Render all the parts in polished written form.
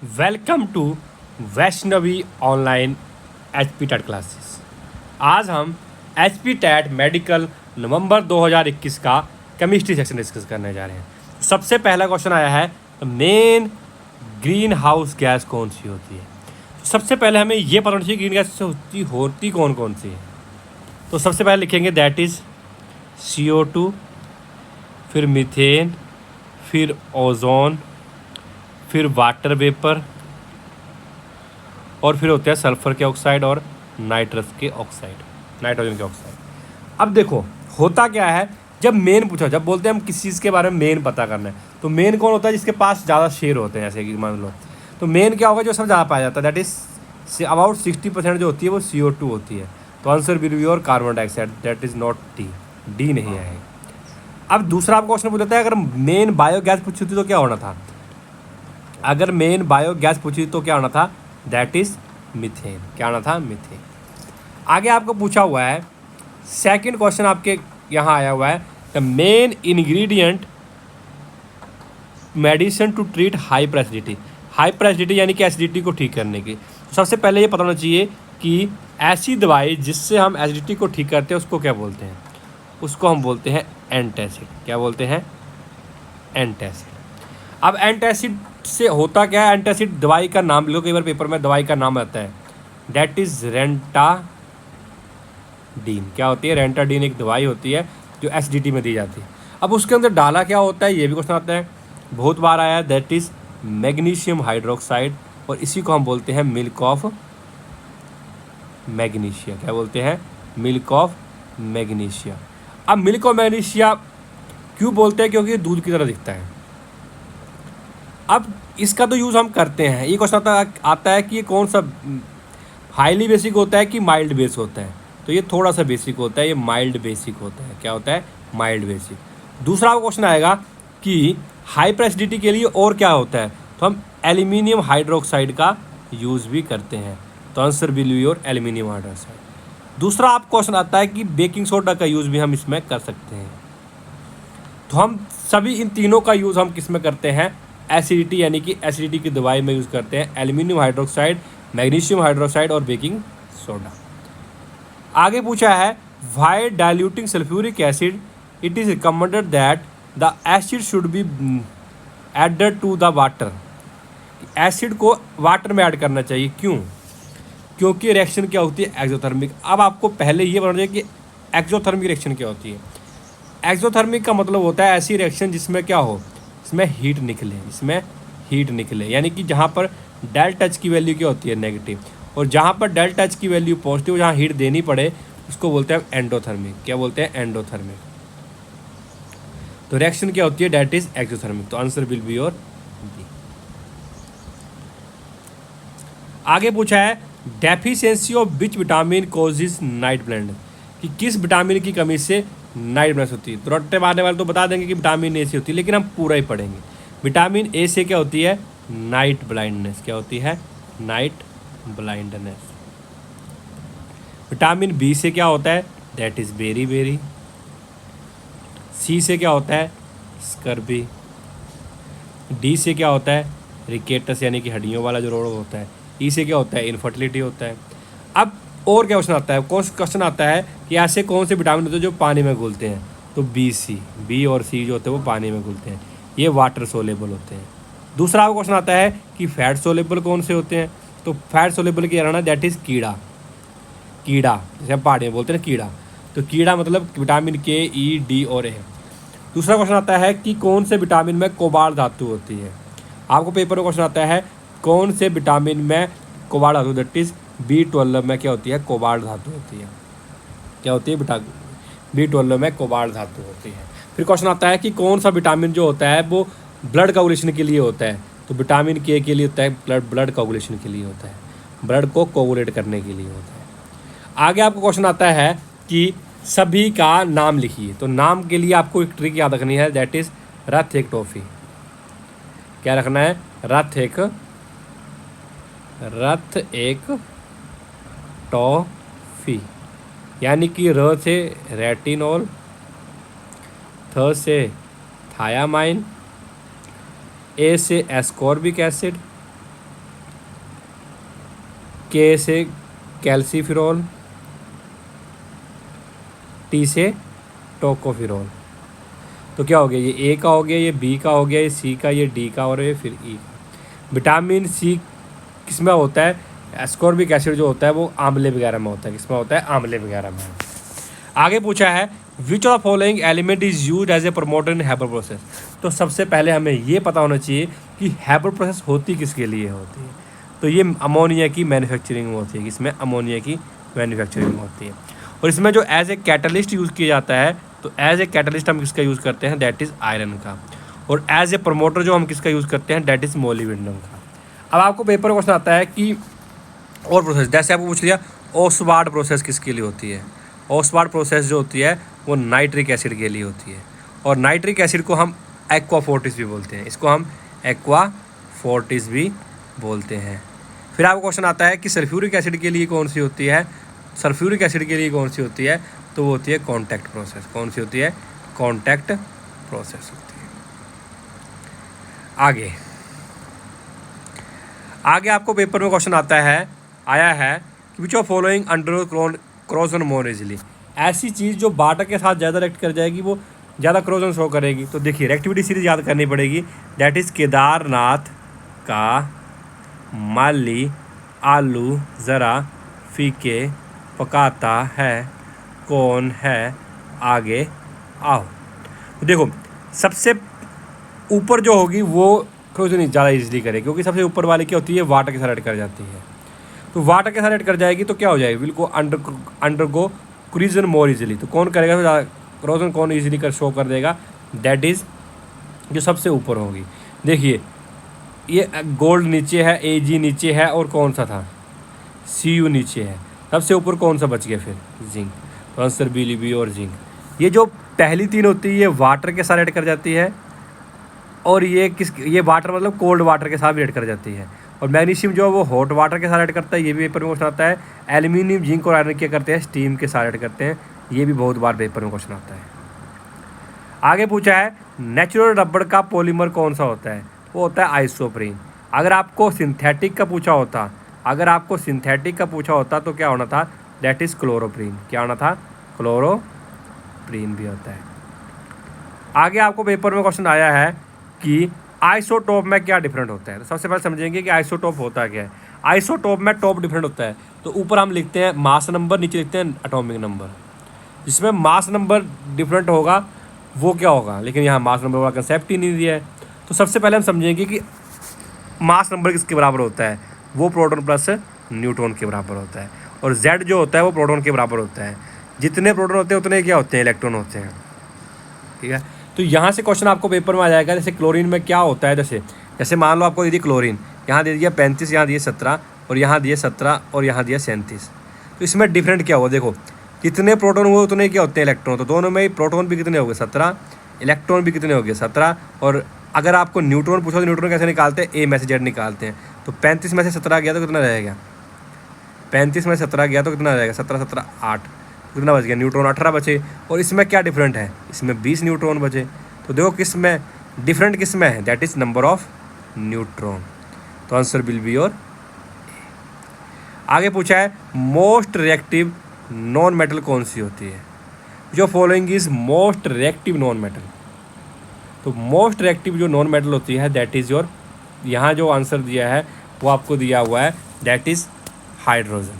Welcome to Vaishnavi online HP TET classes. आज हम HP TET medical नवंबर 2021 का केमिस्ट्री सेक्शन डिस्कस करने जा रहे हैं। सबसे पहला क्वेश्चन आया है, मेन ग्रीन हाउस गैस कौन सी होती है। सबसे पहले हमें ये पता होना चाहिए ग्रीन गैस होती कौन कौन सी है। तो सबसे पहले लिखेंगे दैट इज़ CO2, फिर मीथेन, फिर ओजोन, फिर वाटर वेपर और फिर होते हैं सल्फर के ऑक्साइड और नाइट्रोजन के ऑक्साइड। अब देखो होता क्या है, जब मेन पूछा, जब बोलते हैं हम किसी चीज़ के बारे में मेन पता करना है, तो मेन कौन होता है जिसके पास ज़्यादा शेयर होते हैं। जैसे कि मान लो तो मेन क्या होगा, जो सब ज़्यादा पाया जाता है, दैट इज़ अबाउट 60% जो होती है वो CO2 होती है। तो आंसर विल बी और carbon dioxide, that is not D नहीं है। अब दूसरा आपको क्वेश्चन पूछता है, अगर मेन बायोगैस पूछी थी तो क्या होना था। अगर मेन बायोगैस पूछी तो क्या होना था, दैट इज मीथेन। क्या होना था, मीथेन। आगे आपको पूछा हुआ है, सेकंड क्वेश्चन आपके यहाँ आया हुआ है, the main ingredient medicine to treat hyper acidity यानी कि एसिडिटी को ठीक करने की। सबसे पहले ये पता होना चाहिए कि ऐसी दवाई जिससे हम एसिडिटी को ठीक करते हैं उसको क्या बोलते हैं। उसको हम बोलते हैं एंटासिड। क्या बोलते हैं, एंटासिड। अब एंटासिड से होता क्या है, एंटासिड दवाई का नाम लो, कई बार पेपर में दवाई का नाम आता है, डेट इज रेंटाडीन। क्या होती है, रेंटाडीन एक दवाई होती है जो एसिडिटी में दी जाती है। अब उसके अंदर डाला क्या होता है, ये भी क्वेश्चन आता है, बहुत बार आया है, दैट इज मैग्नीशियम हाइड्रोक्साइड, और इसी को हम बोलते हैं मिल्क ऑफ मैग्नीशिया। क्या बोलते हैं, मिल्क ऑफ मैग्नीशिया। अब मिल्क ऑफ मैग्नीशिया क्यों बोलते हैं, क्योंकि दूध की तरह दिखता है। अब इसका तो यूज़ हम करते हैं। ये क्वेश्चन आता है कि ये कौन सा हाईली बेसिक होता है कि माइल्ड बेस होता है। तो ये थोड़ा सा बेसिक होता है, ये माइल्ड बेसिक होता है। क्या होता है, माइल्ड बेसिक। दूसरा क्वेश्चन आएगा कि हाइपर एसिडिटी के लिए और क्या होता है, तो हम एल्यूमिनियम हाइड्रोक्साइड का यूज़ भी करते हैं। तो answer will be your aluminium hydroxide. दूसरा आप क्वेश्चन आता है कि बेकिंग सोडा का यूज़ भी हम इसमें कर सकते हैं। तो हम सभी इन तीनों का यूज़ हम किस में करते हैं, एसिडिटी यानी कि एसिडिटी की दवाई में यूज़ करते हैं, एल्यूमिनियम हाइड्रोक्साइड, मैग्नीशियम हाइड्रोक्साइड और बेकिंग सोडा। आगे पूछा है, why diluting sulphuric acid it is recommended that the acid should be added to the water. Acid को वाटर में ऐड करना चाहिए, क्यों, क्योंकि रिएक्शन क्या होती है, एक्सोथर्मिक। अब आपको पहले ये बताना चाहिए कि एक्सोथर्मिक रिएक्शन क्या होती है। एक्सोथर्मिक का मतलब होता है ऐसी रिएक्शन जिसमें क्या हो, इसमें हीट निकले, यानी कि जहाँ पर डेल टच की वैल्यू क्या होती है, नेगेटिव, और जहाँ पर डेल टच की वैल्यू पॉजिटिव, जहाँ हीट देनी पड़े, उसको बोलते हैं एंडोथर्मिक। क्या बोलते हैं, एंडोथर्मिक। तो रिएक्शन क्या होती है, डेट इज एक्सोथर्मिक। तो answer will be your B. आगे पूछा है, deficiency of which vitamin causes night blindness, कि किस विटामिन की कमी से नाइट ब्लाइंडनेस होती है। तो रट्टे मारने वाले तो बता देंगे कि विटामिन ए से होती है, लेकिन हम पूरा ही पढ़ेंगे। विटामिन ए से क्या होती है, नाइट ब्लाइंडनेस। क्या होती है, नाइट ब्लाइंडनेस। विटामिन बी से क्या होता है, दैट इज बेरी। सी से क्या होता है, स्कर्बी। डी से क्या होता है, रिकेटस यानी कि हड्डियों वाला जो रोग होता है। ई से क्या होता है, इनफर्टिलिटी होता है। अब और क्या क्वेश्चन आता है, क्वेश्चन आता है कि ऐसे कौन से विटामिन होते हैं जो पानी में घुलते हैं। तो बी और सी जो होते हैं वो पानी में घुलते हैं, ये वाटर सोलेबल होते हैं। दूसरा क्वेश्चन आता है कि फैट सोलेबल कौन से होते हैं। तो फैट सोलेबल की रहना, दैट इज़ कीड़ा, जैसे हम पहाड़ी में बोलते हैं कीड़ा। तो कीड़ा मतलब विटामिन के, ई, डी और ए। दूसरा क्वेश्चन आता है कि कौन से विटामिन में कोबाल्ट धातु होती है। आपको पेपर में क्वेश्चन आता है कौन से विटामिन में कोबाल्ट धातु, दैट इज B12 में क्या होती है, कोबाल्ट धातु होती है। क्या होती है, B12 में कोबाल्ट धातु होती है। फिर क्वेश्चन आता है कि कौन सा विटामिन जो होता है वो ब्लड कोगुलेशन के लिए होता है। तो विटामिन के लिए होता है ब्लड कोगुलेशन के लिए होता है, ब्लड को कोगुलेट करने के लिए होता है। आगे आपको क्वेश्चन आता है कि सभी का नाम लिखिए। तो नाम के लिए आपको एक ट्रिक याद रखनी है, दैट इज रथ एक टॉफी। क्या रखना है, रथ एक टॉफी, यानी कि र से रेटिनॉल, थ से थायामाइन, ए से एस्कॉर्बिक एसिड, के से कैल्सीफिरोल, टी से टोकोफिरोल। तो क्या हो गया, ये ए का हो गया, ये बी का हो गया, ये सी का, ये डी का और ये फिर ई का। विटामिन सी किस में होता है, एस्कॉर्बिक एसिड जो होता है वो आंवले वगैरह में होता है। किस में होता है, आंवले वगैरह में। आगे पूछा है which of following element is use as a promoter in Haber process. तो सबसे पहले हमें ये पता होना चाहिए कि हैबर प्रोसेस होती किसके लिए होती है। तो ये अमोनिया की मैन्युफैक्चरिंग में होती है। इसमें अमोनिया की मैन्युफैक्चरिंग होती है। और इसमें जो एज ए कैटलिस्ट यूज़ किया जाता है, तो एज ए कैटलिस्ट हम किसका यूज़ करते हैं, दैट इज़ आयरन का। और एज ए प्रमोटर जो हम किसका यूज़ करते हैं, दैट इज़ मोलिब्डेनम का। अब आपको पेपर में क्वेश्चन आता है कि और प्रोसेस, जैसे आपको पूछ लिया ओसवार्ड प्रोसेस किसके लिए होती है। ओसवार्ड प्रोसेस जो होती है वो नाइट्रिक एसिड के लिए होती है। और नाइट्रिक एसिड को हम एक्वा फोर्टिस भी बोलते हैं। इसको हम एक्वा फोर्टिस भी बोलते हैं। फिर आपको क्वेश्चन आता है कि सल्फ्यूरिक एसिड के लिए कौन सी होती है। सल्फ्यूरिक एसिड के लिए कौन सी होती है, तो वो होती है कॉन्टैक्ट प्रोसेस। कौन सी होती है, कॉन्टैक्ट प्रोसेस होती है। आगे आपको पेपर में क्वेश्चन आया है कि which of following under corrosion more easily. ऐसी चीज़ जो वाटर के साथ ज़्यादा रिएक्ट कर जाएगी वो ज़्यादा क्रोजन शो करेगी। तो देखिए रिएक्टिविटी सीरीज याद करनी पड़ेगी। दैट इज़ केदारनाथ का माली आलू ज़रा फीके पकाता है, कौन है, आगे आओ। तो देखो सबसे ऊपर जो होगी वो क्रोजन ज़्यादा इजीली करेगी, क्योंकि सबसे ऊपर वाली क्या होती है, वाटर के साथ ऐड कर जाती है। तो वाटर के साथ ऐड कर जाएगी तो क्या हो जाएगी, विल को अंडरगो क्रोजन मोर इजीली। तो कौन करेगा, तो क्रोजन कौन इजीली कर शो कर देगा, दैट इज़ जो सबसे ऊपर होगी। देखिए ये गोल्ड नीचे है, एजी नीचे है, और कौन सा था, सीयू नीचे है। सबसे ऊपर कौन सा बच गया फिर, जिंक। तो आंसर बी और जिंक। ये जो पहली तीन होती है ये वाटर के साथ ऐड कर जाती है, और ये वाटर मतलब कोल्ड वाटर के साथ भी ऐड कर जाती है। और मैग्नीशियम जो है वो हॉट वाटर के साथ ऐड करता है, ये भी पेपर में क्वेश्चन आता है। एल्यूमिनियम, जिंक और आयरन क्या करते हैं, स्टीम के साथ ऐड करते हैं, ये भी बहुत बार पेपर में क्वेश्चन आता है। आगे पूछा है नेचुरल रबड़ का पॉलीमर कौन सा होता है, वो होता है आइसोप्रीन। अगर आपको सिंथेटिक का पूछा होता तो क्या होना था, दैट इज़ क्लोरोप्रीन। क्या होना था, क्लोरोप्रीन भी होता है। आगे आपको पेपर में क्वेश्चन आया है कि आइसोटोप में क्या डिफरेंट होता है। तो सबसे पहले समझेंगे कि आइसोटोप होता क्या है। आइसोटोप में टॉप डिफरेंट होता है, तो ऊपर हम लिखते हैं मास नंबर, नीचे लिखते हैं एटॉमिक नंबर। जिसमें मास नंबर डिफरेंट होगा वो क्या होगा, लेकिन यहाँ मास नंबर वाला कंसेप्ट ही नहीं दिया है। तो सबसे पहले हम समझेंगे कि मास नंबर किसके बराबर होता है, वो प्रोटॉन प्लस न्यूट्रॉन के बराबर होता है। और जेड जो होता है वो प्रोटॉन के बराबर होता है। जितने प्रोटॉन होते हैं उतने क्या होते हैं, इलेक्ट्रॉन होते हैं। ठीक है, तो यहाँ से क्वेश्चन आपको पेपर में आ जाएगा। जैसे क्लोरीन में क्या होता है, जैसे मान लो आपको दे दी क्लोरीन, यहाँ दे दिया 35, यहाँ दिए 17, और यहाँ दिए 17, और यहाँ दिया 37। तो इसमें डिफरेंट क्या हुआ, देखो जितने प्रोटॉन हुए उतने क्या होते हैं, इलेक्ट्रॉन। तो दोनों में ही प्रोटॉन भी कितने हो गए, 17, इलेक्ट्रॉन भी कितने हो गए, 17। और अगर आपको न्यूट्रॉन पूछो तो न्यूट्रॉन कैसे निकालते हैं, ए में से जेड निकालते हैं। तो 35 में से 17 गया तो कितना रहेगा, 35 में 17 गया तो कितना रहेगा, 17 17 8, कितना बच गया, न्यूट्रॉन 18 बचे। और इसमें क्या डिफरेंट है, इसमें 20 न्यूट्रॉन बचे। तो देखो किस में डिफरेंट, किस में है, that is number of neutron. तो आंसर विल बी और आगे पूछा है मोस्ट रिएक्टिव नॉन मेटल कौन सी होती है, जो following is most reactive non metal. तो मोस्ट रिएक्टिव जो नॉन मेटल होती है दैट इज़ योर, यहाँ जो आंसर दिया है वो आपको दिया हुआ है, दैट इज़ हाइड्रोजन।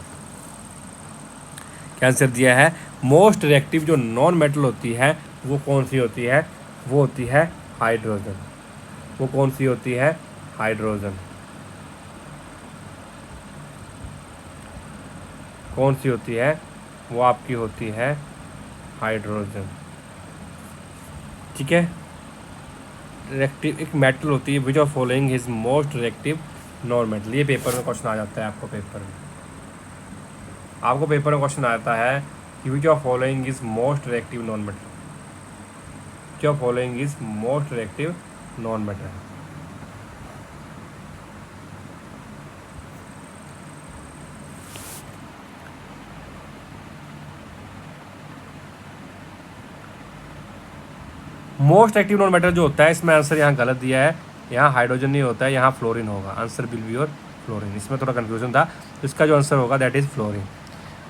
क्या आंसर दिया है, मोस्ट रिएक्टिव जो नॉन मेटल होती है वो कौन सी होती है, वो होती है हाइड्रोजन। वो कौन सी होती है, हाइड्रोजन। कौन सी होती है, वो आपकी होती है हाइड्रोजन। ठीक है, रिएक्टिव एक मेटल होती है which of following is most reactive non metal. ये पेपर में क्वेश्चन आ जाता है आपको पेपर में क्वेश्चन आता है कि which of following is most reactive non metal, which of following is most reactive non metal. Most active non metal जो होता है, इसमें आंसर यहाँ गलत दिया है, यहाँ हाइड्रोजन नहीं होता है, यहाँ फ्लोरीन होगा। Answer will be your fluorine. इसमें थोड़ा कन्फ्यूजन था, तो इसका जो आंसर होगा दैट इज़ फ्लोरीन।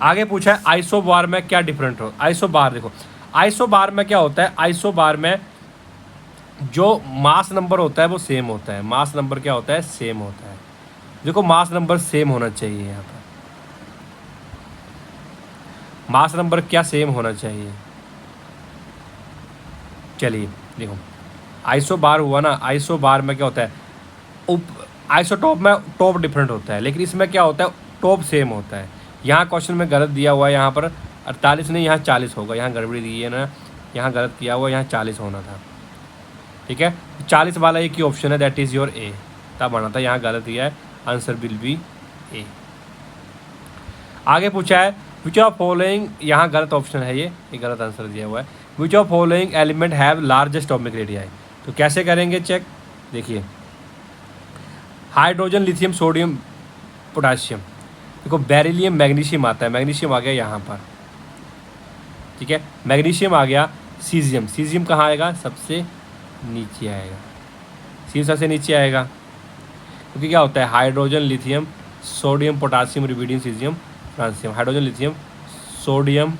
आगे पूछा है आइसोबार में क्या डिफरेंट हो। आइसोबार देखो, आइसोबार में क्या होता है, आइसोबार में जो मास नंबर होता है वो सेम होता है। मास नंबर क्या होता है, सेम होता है। देखो मास नंबर सेम होना चाहिए, यहाँ पर मास नंबर क्या सेम होना चाहिए। चलिए देखो, आइसोबार हुआ ना, आइसोबार में क्या होता है, आइसोटॉप में टॉप डिफरेंट होता है, लेकिन इसमें क्या होता है, टॉप सेम होता है। यहाँ क्वेश्चन में गलत दिया हुआ है, यहाँ पर 48 नहीं, यहाँ 40 होगा। यहाँ गड़बड़ी दी है ना, यहाँ गलत किया हुआ, यहाँ 40 होना था। ठीक है, 40 वाला एक ही ऑप्शन है, दैट इज़ योर ए, तब आना था। यहाँ गलत दिया है, आंसर विल बी ए। आगे पूछा है विच ऑफ फॉलोइंग, यहाँ गलत ऑप्शन है, ये गलत आंसर दिया हुआ है। Which of following element have largest atomic radii. तो कैसे करेंगे चेक, देखिए हाइड्रोजन, लिथियम, सोडियम, पोटाशियम। देखो बेरिलियम, मैग्नीशियम आता है, मैग्नीशियम आ गया यहाँ पर। ठीक है, मैग्नीशियम आ गया। सीजियम, सीजियम कहाँ आएगा, सबसे नीचे आएगा। सीजियम सबसे नीचे आएगा, क्योंकि क्या होता है, hydrogen, lithium, sodium, potassium, rubidium, caesium, francium. Hydrogen, lithium, sodium,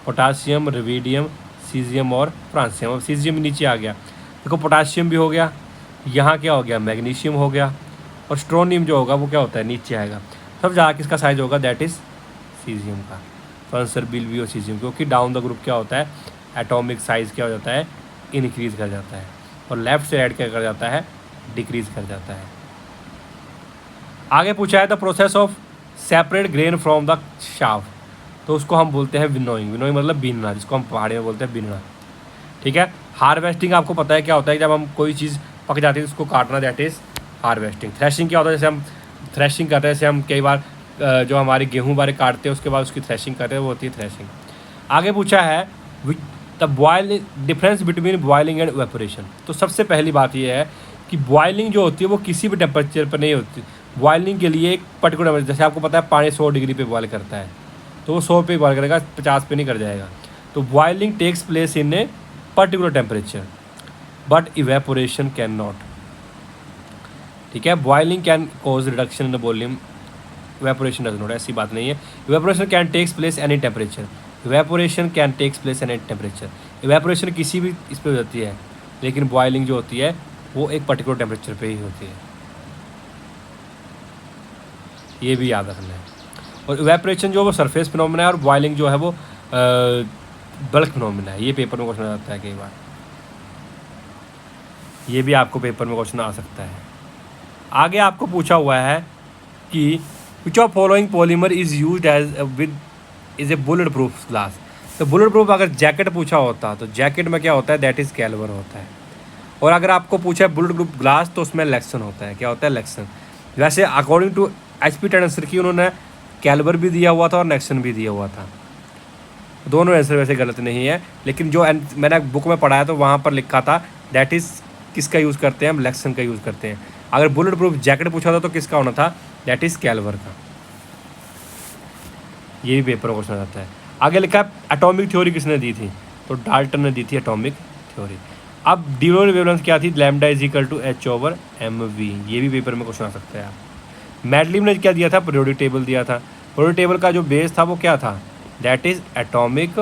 potassium, rubidium, caesium और फ्रांसियम। अब सीजियम नीचे आ गया, देखो पोटाशियम भी हो गया, यहाँ क्या हो गया, मैग्नीशियम हो गया, और स्ट्रोनियम जो होगा वो क्या होता है, नीचे आएगा। सब जहाँ किसका साइज होगा, दैट इज़ सीजियम का। तो आंसर बिल भी और सीजियम, क्योंकि डाउन द ग्रुप क्या होता है, एटॉमिक साइज क्या हो जाता है, इनक्रीज़ कर जाता है, और लेफ्ट से राइट क्या कर जाता है, डिक्रीज़ कर जाता है। आगे पूछा है the process of separate grain from the shaft, तो उसको हम बोलते हैं विनोइंग। विनोइंग मतलब बीनना, जिसको हम पहाड़ी में बोलते हैं बीनना। ठीक है, हार्वेस्टिंग आपको पता है क्या होता है, जब हम कोई चीज़ पक जाती है उसको काटना, दैट इज़ हार्वेस्टिंग। थ्रेशिंग क्या होता है, जैसे हम थ्रेशिंग करते हैं, जैसे हम कई बार जो हमारे गेहूँ बारे काटते हैं उसके बाद उसकी थ्रेशिंग करते हैं, वो होती है थ्रेशिंग। आगे पूछा है the boiling difference between boiling and evaporation. तो सबसे पहली बात यह है कि बॉइलिंग जो होती है वो किसी भी टेम्परेचर पर नहीं होती। बॉइलिंग के लिए एक पर्टिकुलर, जैसे आपको पता है पानी 100 डिग्री पे बॉयल करता है, तो वो 100 पे बॉयल करेगा, 50 पे नहीं कर जाएगा। तो boiling takes place in a particular temperature but evaporation can not. ठीक है, boiling can cause reduction in the volume, evaporation does not, ऐसी बात नहीं है। Evaporation can takes place any temperature, evaporation can takes place any temperature. Evaporation किसी भी इस पर होती है, लेकिन बॉइलिंग जो होती है वो एक पर्टिकुलर टेम्परेचर पे ही होती है, ये भी याद रखना है। और इवेपोरेशन जो वो सरफेस फिनोमेना है, और बॉइलिंग जो है वो बल्क फिनोमेना है। ये पेपर में क्वेश्चन आ जाता है कई बार, ये भी आपको पेपर में क्वेश्चन आ सकता है। आगे आपको पूछा हुआ है कि which of following polymer is used as with is a bullet proof glass. तो बुलेट प्रूफ अगर जैकेट पूछा होता तो जैकेट में क्या होता है, दैट इज़ कैल्वर होता है। और अगर आपको पूछा है बुलेट प्रूफ ग्लास तो उसमें लेक्सन होता है, क्या होता है, लेक्सन। वैसे अकॉर्डिंग टू HP टेंडनसर की उन्होंने कैल्वर भी दिया हुआ था और नेक्सन भी दिया हुआ था। दोनों आंसर वैसे गलत नहीं है, लेकिन जो मैंने बुक में पढ़ा है तो वहाँ पर लिखा था दैट इज़ किसका यूज़ करते हैं, हम लेक्सन का यूज़ करते हैं। अगर बुलेट प्रूफ जैकेट पूछा था तो किसका होना था, दैट इज़ कैल्वर का। ये भी पेपर में क्वेश्चन आता है। आगे लिखा है एटॉमिक थ्योरी किसने दी थी, तो डाल्टन ने दी थी एटॉमिक थ्योरी। अब डी ब्रोगली वेवलेंथ क्या थी, lambda is equal to H/mv। ये भी पेपर में क्वेश्चन आ सकता है। आप मैडलिव ने क्या दिया था, पीरियोडिक टेबल दिया था। पीरियोडिक टेबल का जो बेस था वो क्या था, दैट इज़ एटॉमिक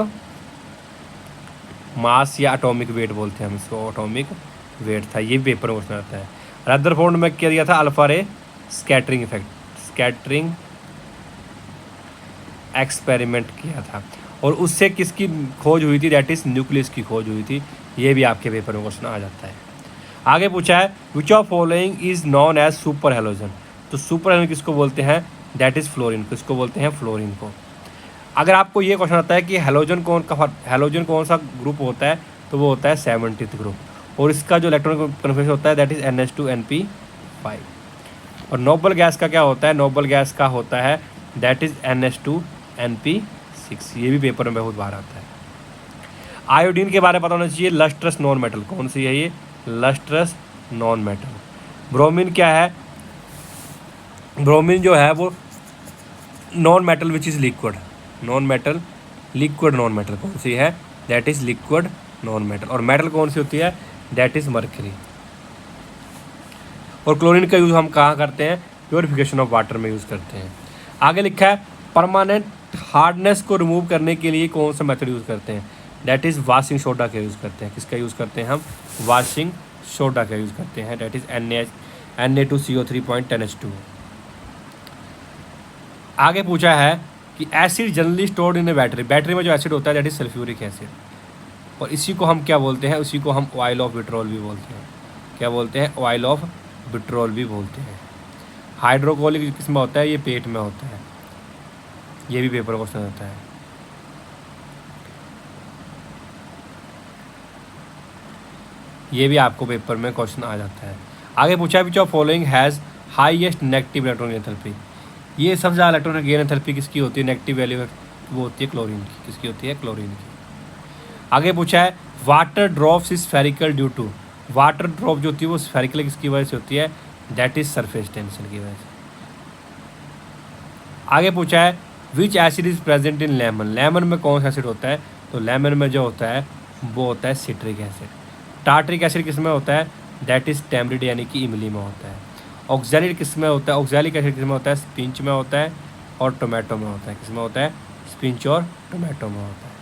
मास या एटॉमिक वेट बोलते हैं हम इसको, एटॉमिक वेट था। ये भी पेपर में क्वेश्चन आता है। रदरफोर्ड में क्या दिया था, अल्फा रे स्कैटरिंग इफेक्ट, स्कैटरिंग एक्सपेरिमेंट किया था, और उससे किसकी खोज हुई थी, दैट इज़ न्यूक्लियस की खोज हुई थी। ये भी आपके पेपर में क्वेश्चन आ जाता है। आगे पूछा है which of following is known as super halogen. तो सुपर हेलोजन किसको बोलते हैं, दैट इज़ फ्लोरीन, किसको बोलते हैं, फ्लोरीन को। अगर आपको ये क्वेश्चन आता है कि हेलोजन कौन सा ग्रुप होता है, तो वो होता है 70th ग्रुप, और इसका जो इलेक्ट्रॉनिक कन्फर्मेशन होता है दैट इज़ NH2Np5। और नोबल गैस का क्या होता है, नोबल गैस का होता है दैट इज़ NH2Np6। ये भी पेपर में बहुत बार आता है। आयोडीन के बारे में पता होना चाहिए, लस्ट्रस नॉन मेटल, कौन सी है ये, लस्ट्रस नॉन मेटल। ब्रोमीन क्या है, ब्रोमीन जो है वो non metal which is liquid, non metal, liquid non metal कौन सी है, that is liquid non metal. और मेटल कौन सी होती है, दैट इज़ मर्करी। और क्लोरीन का यूज़ हम कहाँ करते हैं, प्योरीफिकेशन ऑफ वाटर में यूज़ करते हैं। आगे लिखा है परमानेंट हार्डनेस को रिमूव करने के लिए कौन सा मेथड यूज़ करते हैं, डैट इज़ वाशिंग सोडा का यूज़ करते हैं। किसका यूज़ करते हैं हम, वाशिंग सोडा का यूज़ करते हैं, डैट इज़ Na2CO3.10H2। आगे पूछा है कि acid generally stored in A battery, battery में जो एसिड होता है दैट इज सल्फ्यूरिक एसिड, और इसी को हम क्या बोलते हैं, उसी को हम ऑयल ऑफ विट्रोल भी बोलते हैं। क्या बोलते हैं, ऑयल ऑफ विट्रोल भी बोलते हैं। हाइड्रोक्लोरिक किस में होता है, ये पेट में होता है, ये भी पेपर क्वेश्चन होता है। ये भी आपको पेपर में क्वेश्चन आ जाता है। आगे पूछा है which of following has highest negative electron enthalpy, ये सबसे ज़्यादा इलेक्ट्रॉन गेन एंथैल्पी किसकी होती है, नेगेटिव वैल्यू वो होती है क्लोरीन की। किसकी होती है, क्लोरीन की। आगे पूछा है water drops is spherical due to, water drop जो होती है वो स्फेरिकल किसकी वजह से होती है, दैट इज सरफेस टेंशन की वजह से। आगे पूछा है विच acid is present in lemon, lemon में कौन सा एसिड होता है, तो लेमन में जो होता है वो होता है सिट्रिक एसिड। टार्ट्रिक एसिड किस में होता है, दैट इज टैमरिड यानी कि इमली में होता है। ऑक्सैलिक किस में होता है, ऑक्सैलिक एसिड किस में होता है, स्पिंच में होता है और टोमेटो में होता है। किस में होता है, स्पिंच और टोमेटो में होता है।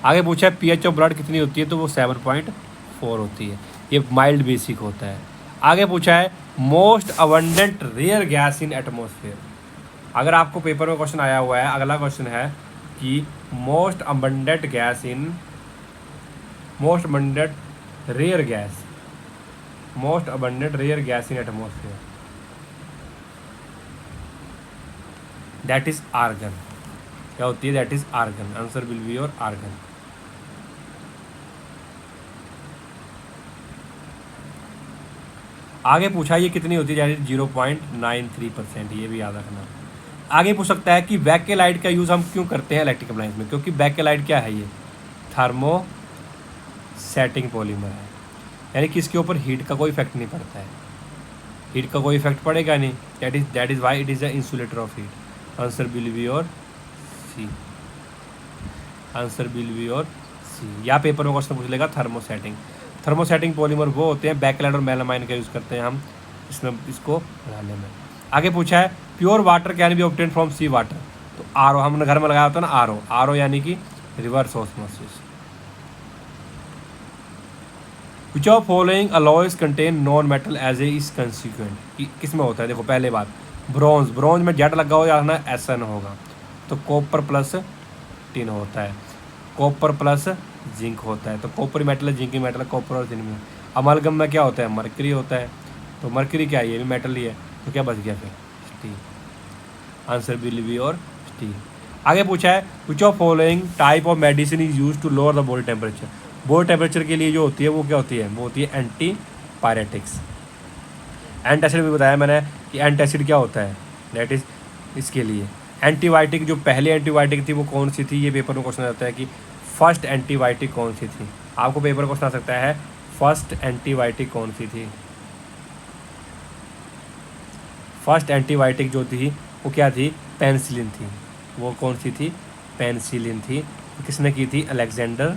आगे पूछा है पीएच ऑफ ब्लड कितनी होती है, तो वो 7.4 होती है, ये माइल्ड बेसिक होता है। आगे पूछा है most abundant rare gas in atmosphere, अगर आपको पेपर में क्वेश्चन आया हुआ है, अगला क्वेश्चन है कि most abundant gas in, most abundant rare gas, most abundant rare gas in atmosphere, that is argon. क्या होती है, that is argon. Answer will be your argon. आगे पूछा ये कितनी होती है, 0.93%, ये भी याद रखना। आगे पूछ सकता है कि बैकेलाइट का यूज़ हम क्यों करते हैं इलेक्ट्रिक अप्लायंस में, क्योंकि बैकेलाइट क्या है, ये थर्मोसेटिंग पॉलीमर है, यानी कि इसके ऊपर हीट का कोई इफेक्ट नहीं पड़ता है, हीट का कोई इफेक्ट पड़ेगा नहीं, that is why it is the insulator of heat. Answer will be your C, answer will be your C. या पेपर में क्वेश्चन पूछ लेगा थर्मोसेटिंग, थर्मोसेटिंग पॉलीमर वो होते हैं, बैकेलाइट और मेलामाइन का यूज़ करते हैं हम इसमें, इसको बनाने में। आगे पूछा है pure water can be obtain from sea water, तो आर ओ हमने घर में लगाया होता है ना, आर ओ यानी कि reverse osmosis. Which of following alloys contain non metal as a is consequent, किस में होता है, देखो पहले बात ब्रॉन्ज, ब्रॉन्ज में जेड लगा हो या ना एसन होगा, तो कॉपर प्लस टिन होता है, कॉपर प्लस जिंक होता है, तो कॉपर मेटल है, जिंक मेटल है, कॉपर और जिंक में। अमलगम में क्या होता है, मरकरी होता है, तो मरकरी क्या है, ये भी मेटल ही है, तो क्या बच गया फिर, स्टील। आंसर विल बी और स्टील। आगे पूछा है which of following type of medicine is use to lower the body temperature, body temperature के लिए जो होती है वो क्या होती है, वो होती है एंटीपायरेटिक्स। एंटासिड भी बताया मैंने कि एंटासिड क्या होता है, दैट इज इसके लिए। एंटीबायोटिक जो पहले एंटीबायोटिक थी वो कौन सी थी, ये पेपर में क्वेश्चन आता है कि फर्स्ट एंटीबायोटिक कौन सी थी, आपको पेपर क्वेश्चन आ सकता है फर्स्ट एंटीबायोटिक कौन सी थी। फर्स्ट एंटीबायोटिक जो थी वो क्या थी, पेनिसिलिन थी, वो कौन सी थी, पेनिसिलिन थी। किसने की थी, अलेक्जेंडर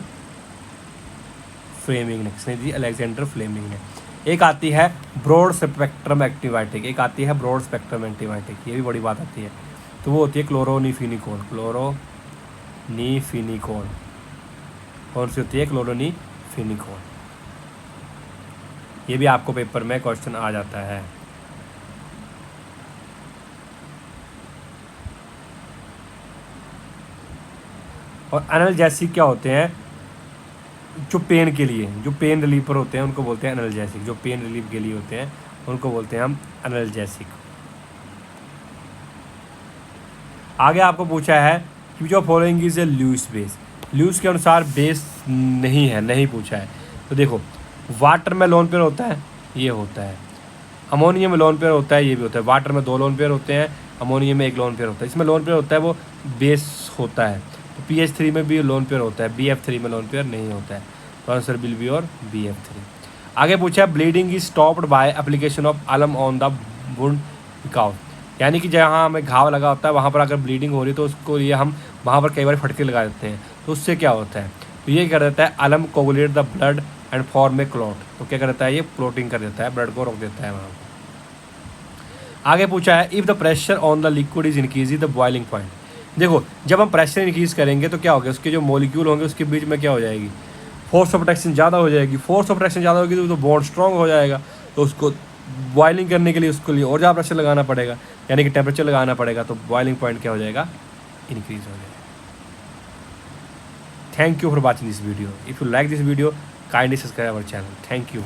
फ्लेमिंग ने, किसने दी, अलेक्जेंडर फ्लेमिंग ने। एक आती है ब्रॉड स्पेक्ट्रम एंटीबायोटिक, एक आती है ब्रॉड स्पेक्ट्रम एंटीबायोटिक, ये भी बड़ी बात आती है, तो वो होती है क्लोरोनीफिनिकोल, क्लोरोनीफिनिकोल। कौन सी होती है, क्लोरोनीफिनिकोल। ये भी आपको पेपर में क्वेश्चन आ जाता है। और एनाल्जेसिक क्या होते हैं, जो पेन के लिए, जो पेन रिलीवर होते हैं उनको बोलते हैं एनाल्जेसिक, जो पेन रिलीफ के लिए होते हैं उनको बोलते हैं हम एनाल्जेसिक। आगे आपको पूछा है कि जो following is a Lewis base, Lewis के अनुसार बेस नहीं है, नहीं पूछा है, तो देखो वाटर में लोन पेयर होता है, ये होता है, अमोनियम में लोन पेयर होता है, ये भी होता है, वाटर में 2 लोन पेयर होते हैं, अमोनियम में 1 लोन पेयर होता है, इसमें लोन पेयर होता है वो बेस होता है, तो pH3 में भी लोन पेयर होता है, BF3 में लोन पेयर नहीं होता है, तो आंसर विल बी और BF3। आगे पूछा है bleeding is stopped by application of अलम ऑन द वुंड घाव, यानी कि जहाँ हमें घाव लगा होता है वहाँ पर अगर ब्लीडिंग हो रही है तो उसको ये हम वहाँ पर कई बार फटके लगा देते हैं, तो उससे क्या होता है, तो ये कर देता है अलम coagulate the blood and form A clot, तो क्या कर देता है, ये क्लोटिंग कर देता है, ब्लड को रोक देता है वहाँ। आगे पूछा है if the pressure on the liquid is increase the boiling point. देखो जब हम प्रेशर इंक्रीज करेंगे तो क्या होगा, उसके जो मॉलिक्यूल होंगे उसके बीच में क्या हो जाएगी, फोर्स ऑफ अट्रैक्शन ज़्यादा हो जाएगी। फोर्स ऑफ अट्रैक्शन ज़्यादा होगी तो बॉन्ड स्ट्रॉन्ग हो जाएगा, तो उसको बॉइलिंग करने के लिए उसके लिए और ज़्यादा प्रेशर लगाना पड़ेगा, यानी कि टेम्परेचर लगाना पड़ेगा, तो बॉइलिंग पॉइंट क्या हो जाएगा, इंक्रीज हो जाएगा। Thank you for watching this video. If you like this video, kindly subscribe our channel. Thank you.